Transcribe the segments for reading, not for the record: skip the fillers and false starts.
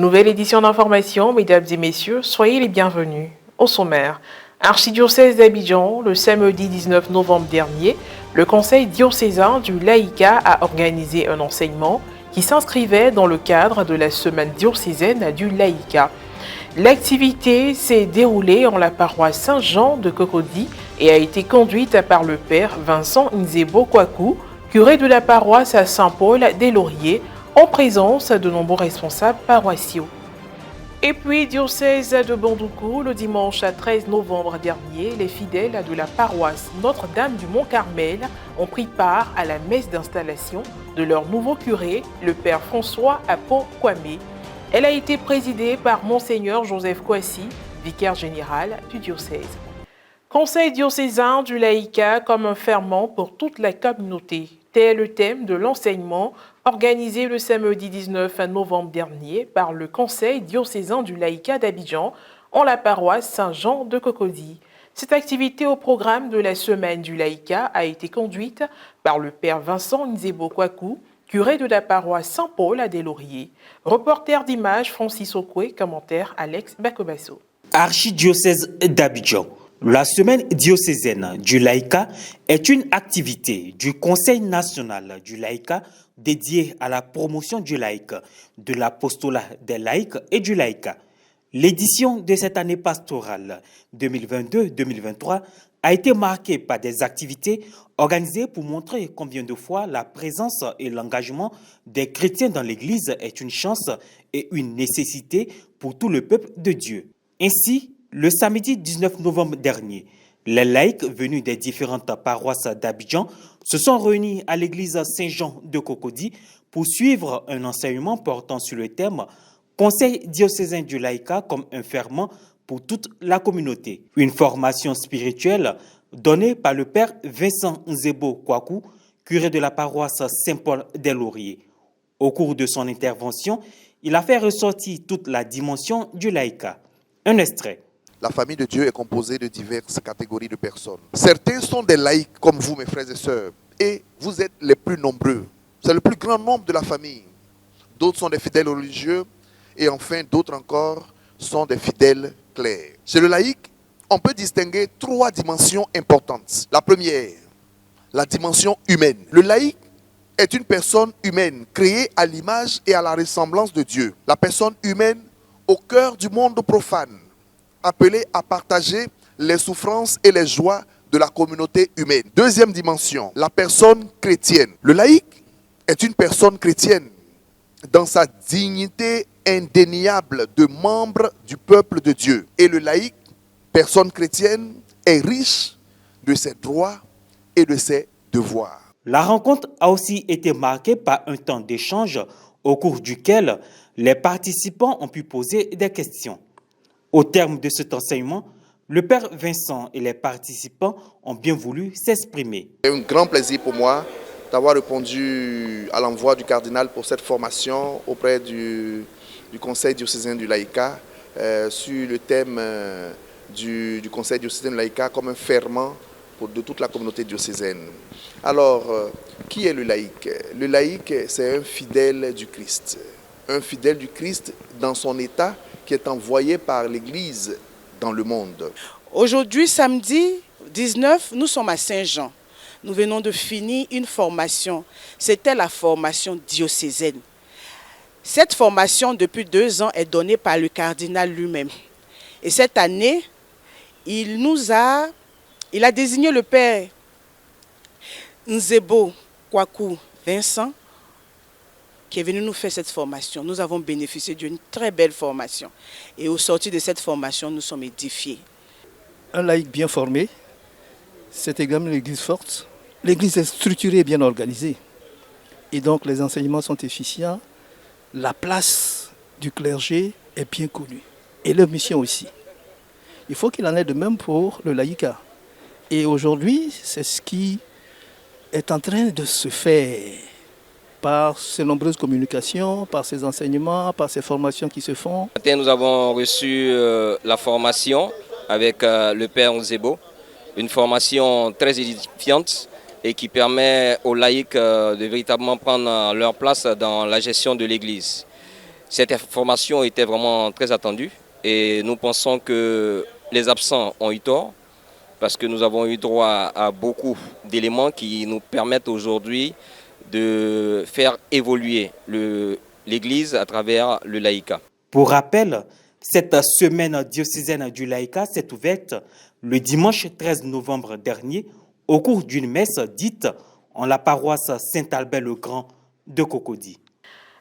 Nouvelle édition d'information, mesdames et messieurs, soyez les bienvenus. Au sommaire, Archidiocèse d'Abidjan, le samedi 19 novembre dernier, le Conseil diocésain du laïcat a organisé un enseignement qui s'inscrivait dans le cadre de la semaine diocésaine du laïcat. L'activité s'est déroulée en la paroisse Saint-Jean de Cocody et a été conduite par le père Vincent Nzebo Kwaku, curé de la paroisse à Saint-Paul-des-Lauriers, en présence de nombreux responsables paroissiaux. Et puis, diocèse de Bandoukou, le dimanche 13 novembre dernier, les fidèles de la paroisse Notre-Dame du Mont-Carmel ont pris part à la messe d'installation de leur nouveau curé, le père François Apo Kwame. Elle a été présidée par Monseigneur Joseph Kwasi, vicaire général du diocèse. Conseil diocésain du laïcat comme un ferment pour toute la communauté. Tel est le thème de l'enseignement organisé le samedi 19 novembre dernier par le Conseil diocésain du laïcat d'Abidjan en la paroisse Saint-Jean de Cocody. Cette activité au programme de la semaine du laïcat a été conduite par le père Vincent Nzebo Kwaku, curé de la paroisse Saint-Paul-des-Lauriers. Reporter d'images Francis Okwe, commentaire Alex Bakobasso. Archidiocèse d'Abidjan. La semaine diocésaine du laïcat est une activité du Conseil national du laïcat dédiée à la promotion du laïc, de l'apostolat des laïcs et du laïcat. L'édition de cette année pastorale 2022-2023 a été marquée par des activités organisées pour montrer combien de fois la présence et l'engagement des chrétiens dans l'Église est une chance et une nécessité pour tout le peuple de Dieu. Ainsi, le samedi 19 novembre dernier, les laïcs venus des différentes paroisses d'Abidjan se sont réunis à l'église Saint-Jean de Cocody pour suivre un enseignement portant sur le thème « Conseil diocésain du laïcat comme un ferment pour toute la communauté ». Une formation spirituelle donnée par le père Vincent Nzebo Kwaku, curé de la paroisse Saint-Paul-des-Lauriers. Au cours de son intervention, il a fait ressortir toute la dimension du laïcat. Un extrait. La famille de Dieu est composée de diverses catégories de personnes. Certains sont des laïcs comme vous, mes frères et sœurs, et vous êtes les plus nombreux. C'est le plus grand nombre de la famille. D'autres sont des fidèles religieux, et enfin d'autres encore sont des fidèles clercs. Chez le laïc, on peut distinguer trois dimensions importantes. La première, la dimension humaine. Le laïc est une personne humaine, créée à l'image et à la ressemblance de Dieu. La personne humaine au cœur du monde profane, appelé à partager les souffrances et les joies de la communauté humaine. Deuxième dimension, la personne chrétienne. Le laïc est une personne chrétienne dans sa dignité indéniable de membre du peuple de Dieu. Et le laïc, personne chrétienne, est riche de ses droits et de ses devoirs. La rencontre a aussi été marquée par un temps d'échange au cours duquel les participants ont pu poser des questions. Au terme de cet enseignement, le père Vincent et les participants ont bien voulu s'exprimer. C'est un grand plaisir pour moi d'avoir répondu à l'envoi du cardinal pour cette formation auprès du Conseil diocésain du laïcat sur le thème du Conseil diocésain du laïcat comme un ferment de toute la communauté diocésaine. Alors, qui est le laïc? Le laïc, c'est un fidèle du Christ. Un fidèle du Christ dans son état qui est envoyé par l'Église dans le monde. Aujourd'hui, samedi 19, nous sommes à Saint-Jean. Nous venons de finir une formation. C'était la formation diocésaine. Cette formation, depuis 2 ans, est donnée par le cardinal lui-même. Et cette année, il a désigné le père Nzebo Kwaku Vincent, qui est venu nous faire cette formation. Nous avons bénéficié d'une très belle formation. Et au sortir de cette formation, nous sommes édifiés. Un laïc bien formé, c'est également l'église forte. L'église est structurée et bien organisée. Et donc les enseignements sont efficients. La place du clergé est bien connue. Et leur mission aussi. Il faut qu'il en ait de même pour le laïcat. Et aujourd'hui, c'est ce qui est en train de se faire par ces nombreuses communications, par ces enseignements, par ces formations qui se font. Nous avons reçu la formation avec le père Nzebo, une formation très édifiante et qui permet aux laïcs de véritablement prendre leur place dans la gestion de l'Église. Cette information était vraiment très attendue et nous pensons que les absents ont eu tort parce que nous avons eu droit à beaucoup d'éléments qui nous permettent aujourd'hui de faire évoluer l'Église à travers le laïcat. Pour rappel, cette semaine diocésaine du laïcat s'est ouverte le dimanche 13 novembre dernier au cours d'une messe dite en la paroisse Saint-Albert-le-Grand de Cocody.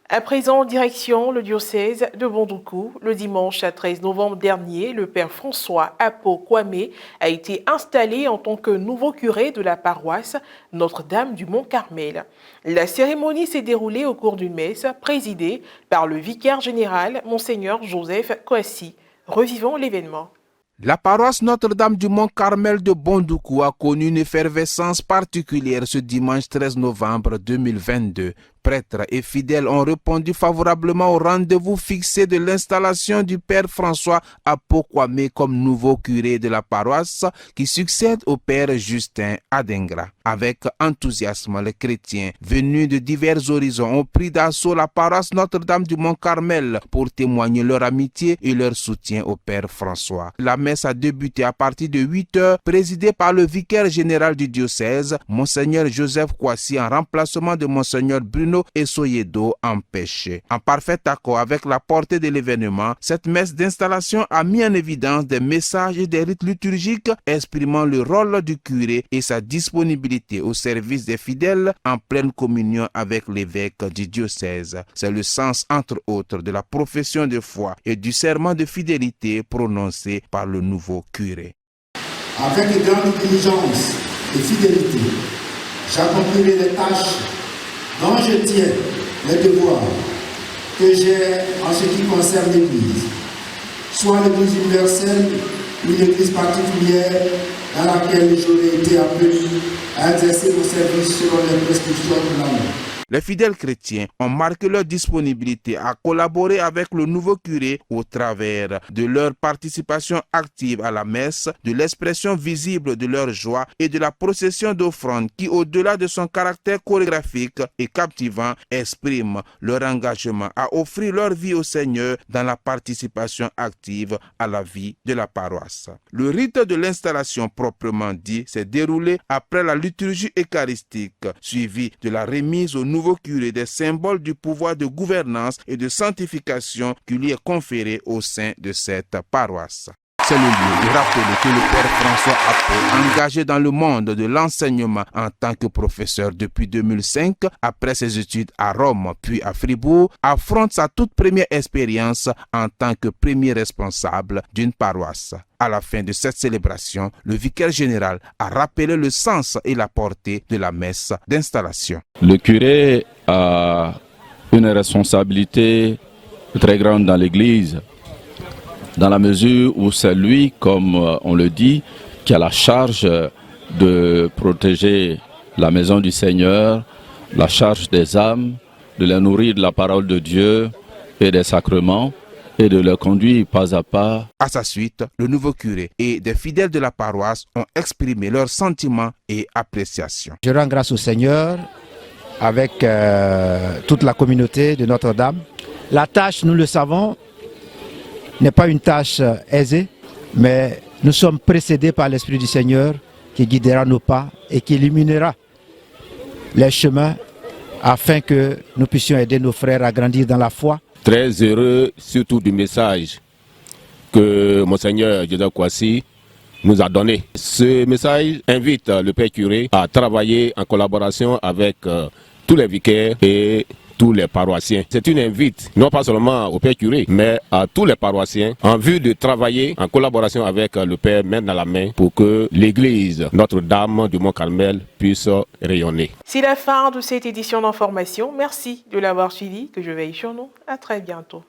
À présent, direction le diocèse de Bondoukou. Le dimanche 13 novembre dernier, le père François Apo Kwame a été installé en tant que nouveau curé de la paroisse Notre-Dame du Mont-Carmel. La cérémonie s'est déroulée au cours d'une messe présidée par le vicaire général, Monseigneur Joseph Kouassi. Revivons l'événement. La paroisse Notre-Dame du Mont-Carmel de Bondoukou a connu une effervescence particulière ce dimanche 13 novembre 2022. Prêtres et fidèles ont répondu favorablement au rendez-vous fixé de l'installation du père François Apo Kwame comme nouveau curé de la paroisse qui succède au père Justin Adengra. Avec enthousiasme, les chrétiens venus de divers horizons ont pris d'assaut la paroisse Notre-Dame du Mont-Carmel pour témoigner leur amitié et leur soutien au père François. La messe a débuté à partir de 8 heures, présidée par le vicaire général du diocèse, Monseigneur Joseph Kouassi, en remplacement de Monseigneur Bruno Essoyedo empêché. En parfait accord avec la portée de l'événement, cette messe d'installation a mis en évidence des messages et des rites liturgiques exprimant le rôle du curé et sa disponibilité au service des fidèles en pleine communion avec l'évêque du diocèse. C'est le sens, entre autres, de la profession de foi et du serment de fidélité prononcé par le nouveau curé. Avec grande diligence et fidélité, j'accomplirai les tâches dont je tiens les devoirs que j'ai en ce qui concerne l'Église, soit l'Église universelle ou l'Église particulière dans laquelle j'aurais été appelé à exercer mon service selon les prescriptions de la loi. Les fidèles chrétiens ont marqué leur disponibilité à collaborer avec le nouveau curé au travers de leur participation active à la messe, de l'expression visible de leur joie et de la procession d'offrandes qui, au-delà de son caractère chorégraphique et captivant, exprime leur engagement à offrir leur vie au Seigneur dans la participation active à la vie de la paroisse. Le rite de l'installation proprement dit s'est déroulé après la liturgie eucharistique, suivie de la remise au nouveau curé des symboles du pouvoir de gouvernance et de sanctification qui lui est conféré au sein de cette paroisse. C'est le lieu de rappeler que le père François Apo, engagé dans le monde de l'enseignement en tant que professeur depuis 2005, après ses études à Rome puis à Fribourg, affronte sa toute première expérience en tant que premier responsable d'une paroisse. À la fin de cette célébration, le vicaire général a rappelé le sens et la portée de la messe d'installation. Le curé a une responsabilité très grande dans l'Église, dans la mesure où c'est lui, comme on le dit, qui a la charge de protéger la maison du Seigneur, la charge des âmes, de les nourrir de la parole de Dieu et des sacrements, et de le conduire pas à pas. À sa suite, le nouveau curé et des fidèles de la paroisse ont exprimé leurs sentiments et appréciations. Je rends grâce au Seigneur avec toute la communauté de Notre-Dame. La tâche, nous le savons, n'est pas une tâche aisée, mais nous sommes précédés par l'Esprit du Seigneur qui guidera nos pas et qui illuminera les chemins afin que nous puissions aider nos frères à grandir dans la foi. Très heureux surtout du message que Monseigneur Joseph Kouassi nous a donné. Ce message invite le Père curé à travailler en collaboration avec tous les vicaires et tous les paroissiens. C'est une invite, non pas seulement au Père curé, mais à tous les paroissiens en vue de travailler en collaboration avec le Père main dans la main pour que l'Église Notre-Dame du Mont-Carmel puisse rayonner. C'est la fin de cette édition d'information. Merci de l'avoir suivi. Que je veille sur nous. À très bientôt.